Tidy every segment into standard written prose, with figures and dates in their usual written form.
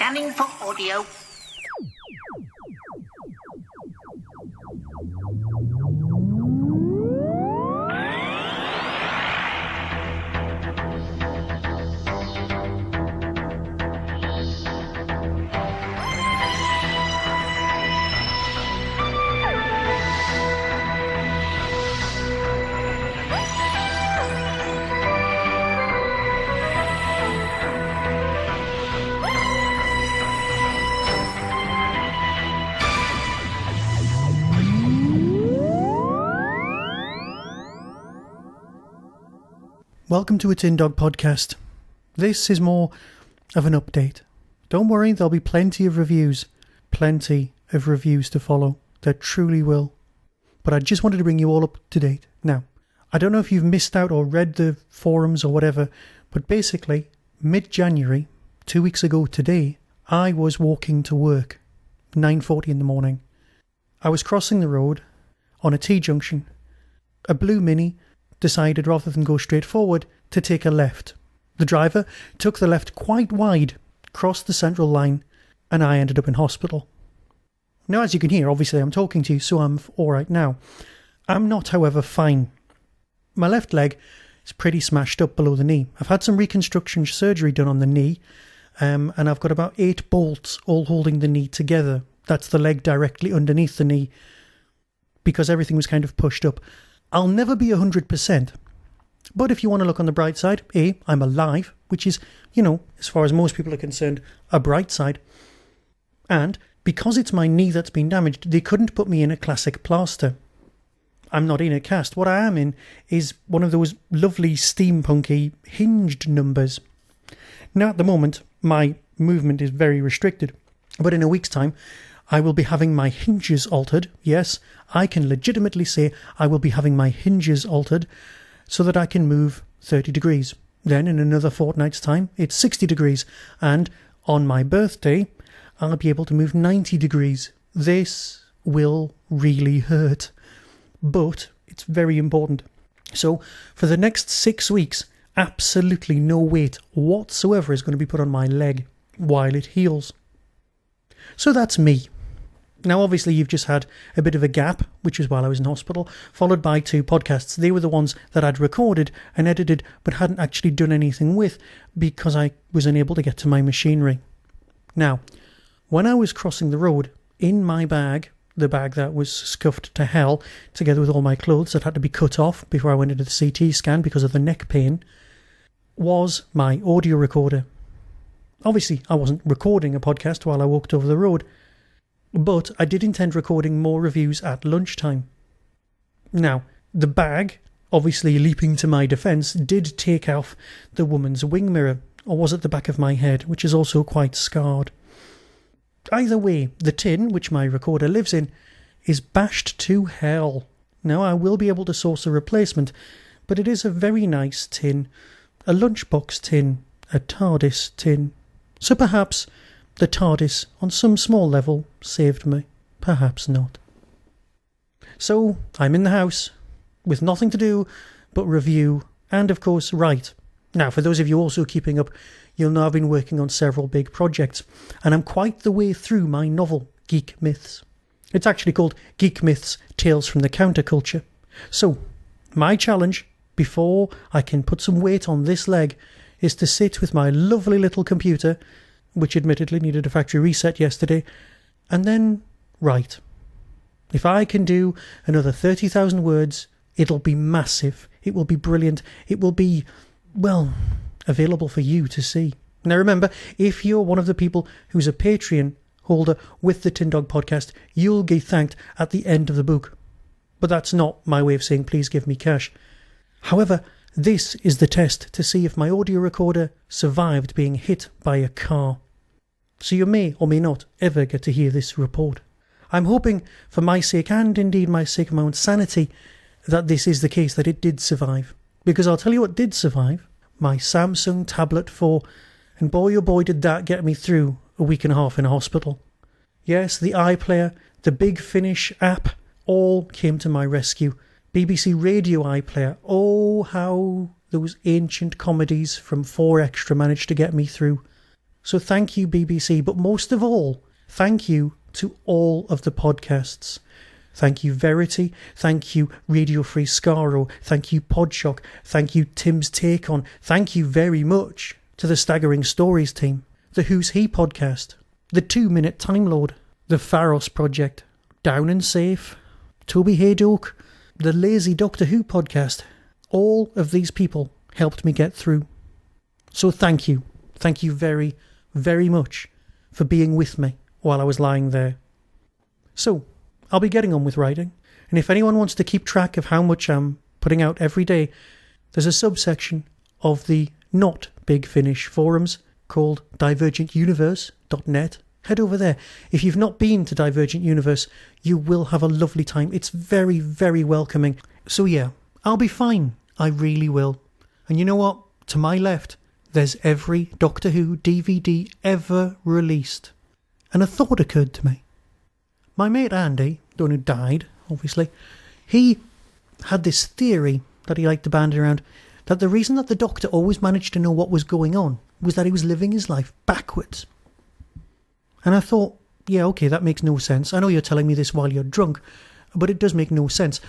Scanning for audio. Welcome to a Tin Dog podcast. This is more of an update. Don't worry, there'll be plenty of reviews to follow. There truly will. But I just wanted to bring you all up to date. Now, I don't know if you've missed out or read the forums or whatever, but basically, mid-January, 2 weeks ago today, I was walking to work, 9:40 in the morning. I was crossing the road on a T-junction. A blue Mini decided, rather than go straight forward, to take a left. The driver took the left quite wide, crossed the central line, and I ended up in hospital. Now, as you can hear, obviously I'm talking to you, so I'm alright now. I'm not, however, fine. My left leg is pretty smashed up below the knee. I've had some reconstruction surgery done on the knee, and I've got about 8 bolts all holding the knee together. That's the leg directly underneath the knee, because everything was kind of pushed up. I'll never be 100%, but if you want to look on the bright side, I'm alive, which is, as far as most people are concerned, a bright side. And because it's my knee that's been damaged, they couldn't put me in a classic plaster. I'm not in a cast. What I am in is one of those lovely steampunky hinged numbers. Now, at the moment, my movement is very restricted, but in a week's time, I will be having my hinges altered. Yes, I can legitimately say I will be having my hinges altered so that I can move 30 degrees. Then in another fortnight's time, it's 60 degrees. And on my birthday, I'll be able to move 90 degrees. This will really hurt, but it's very important. So for the next 6 weeks, absolutely no weight whatsoever is going to be put on my leg while it heals. So that's me. Now, obviously, you've just had a bit of a gap, which was while I was in hospital, followed by 2 podcasts. They were the ones that I'd recorded and edited, but hadn't actually done anything with because I was unable to get to my machinery. Now, when I was crossing the road, in my bag, the bag that was scuffed to hell, together with all my clothes that had to be cut off before I went into the CT scan because of the neck pain, was my audio recorder. Obviously, I wasn't recording a podcast while I walked over the road, but I did intend recording more reviews at lunchtime. Now, the bag, obviously leaping to my defence, did take off the woman's wing mirror, or was it the back of my head, which is also quite scarred. Either way, the tin, which my recorder lives in, is bashed to hell. Now, I will be able to source a replacement, but it is a very nice tin, a lunchbox tin, a TARDIS tin. So perhaps the TARDIS, on some small level, saved me. Perhaps not. So, I'm in the house, with nothing to do but review, and of course write. Now, for those of you also keeping up, you'll know I've been working on several big projects, and I'm quite the way through my novel, Geek Myths. It's actually called Geek Myths, Tales from the Counterculture. So, my challenge, before I can put some weight on this leg, is to sit with my lovely little computer, which admittedly needed a factory reset yesterday, and then write. If I can do another 30,000 words, it'll be massive. It will be brilliant. It will be, well, available for you to see. Now remember, if you're one of the people who's a Patreon holder with the Tin Dog podcast, you'll get thanked at the end of the book. But that's not my way of saying please give me cash. However, this is the test to see if my audio recorder survived being hit by a car. So you may or may not ever get to hear this report. I'm hoping, for my sake and indeed my sake of my own sanity, that this is the case, that it did survive. Because I'll tell you what did survive. My Samsung Tablet 4. And boy oh boy did that get me through a week and a half in a hospital. Yes, the iPlayer, the Big Finish app, all came to my rescue. BBC Radio iPlayer. Oh, how those ancient comedies from 4Extra managed to get me through. So thank you, BBC, but most of all, thank you to all of the podcasts. Thank you, Verity. Thank you, Radio Free Scaro. Thank you, Podshock. Thank you, Tim's Take On. Thank you very much to the Staggering Stories team, the Who's He podcast, the 2 Minute Time Lord, the Pharos Project, Down and Safe, Toby Haydock, the Lazy Doctor Who podcast. All of these people helped me get through. So thank you. Thank you very, very much for being with me while I was lying there. So, I'll be getting on with writing, and if anyone wants to keep track of how much I'm putting out every day, there's a subsection of the not Big Finish forums called divergentuniverse.net. Head over there. If you've not been to Divergent Universe, you will have a lovely time. It's very, very welcoming. So yeah, I'll be fine. I really will. And you know what? To my left, there's every Doctor Who DVD ever released. And a thought occurred to me. My mate Andy, the one who died, obviously, he had this theory that he liked to bandy around, that the reason that the Doctor always managed to know what was going on was that he was living his life backwards. And I thought, yeah, okay, that makes no sense. I know you're telling me this while you're drunk, but it does make no sense.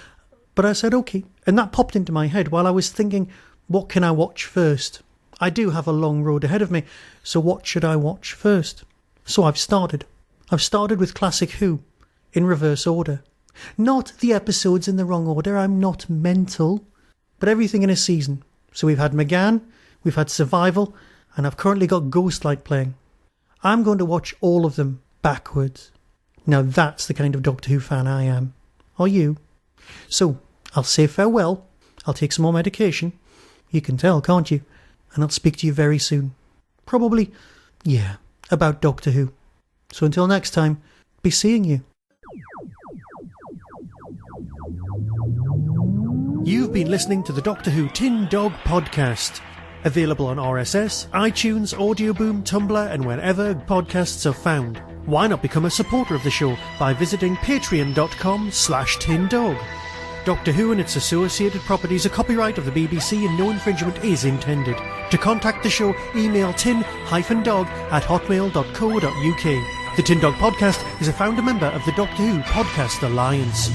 But I said, okay. And that popped into my head while I was thinking, what can I watch first? I do have a long road ahead of me, so what should I watch first? So I've started. I've started with Classic Who, in reverse order. Not the episodes in the wrong order, I'm not mental, but everything in a season. So we've had McGann, we've had Survival, and I've currently got Ghostlight playing. I'm going to watch all of them backwards. Now that's the kind of Doctor Who fan I am. Are you? So, I'll say farewell, I'll take some more medication. You can tell, can't you? And I'll speak to you very soon. Probably, yeah, about Doctor Who. So until next time, be seeing you. You've been listening to the Doctor Who Tin Dog podcast. Available on RSS, iTunes, Audioboom, Tumblr, and wherever podcasts are found. Why not become a supporter of the show by visiting patreon.com/tindog. Doctor Who and its associated properties are copyright of the BBC and no infringement is intended. To contact the show, email tin-dog@hotmail.co.uk. The Tin Dog Podcast is a founder member of the Doctor Who Podcast Alliance.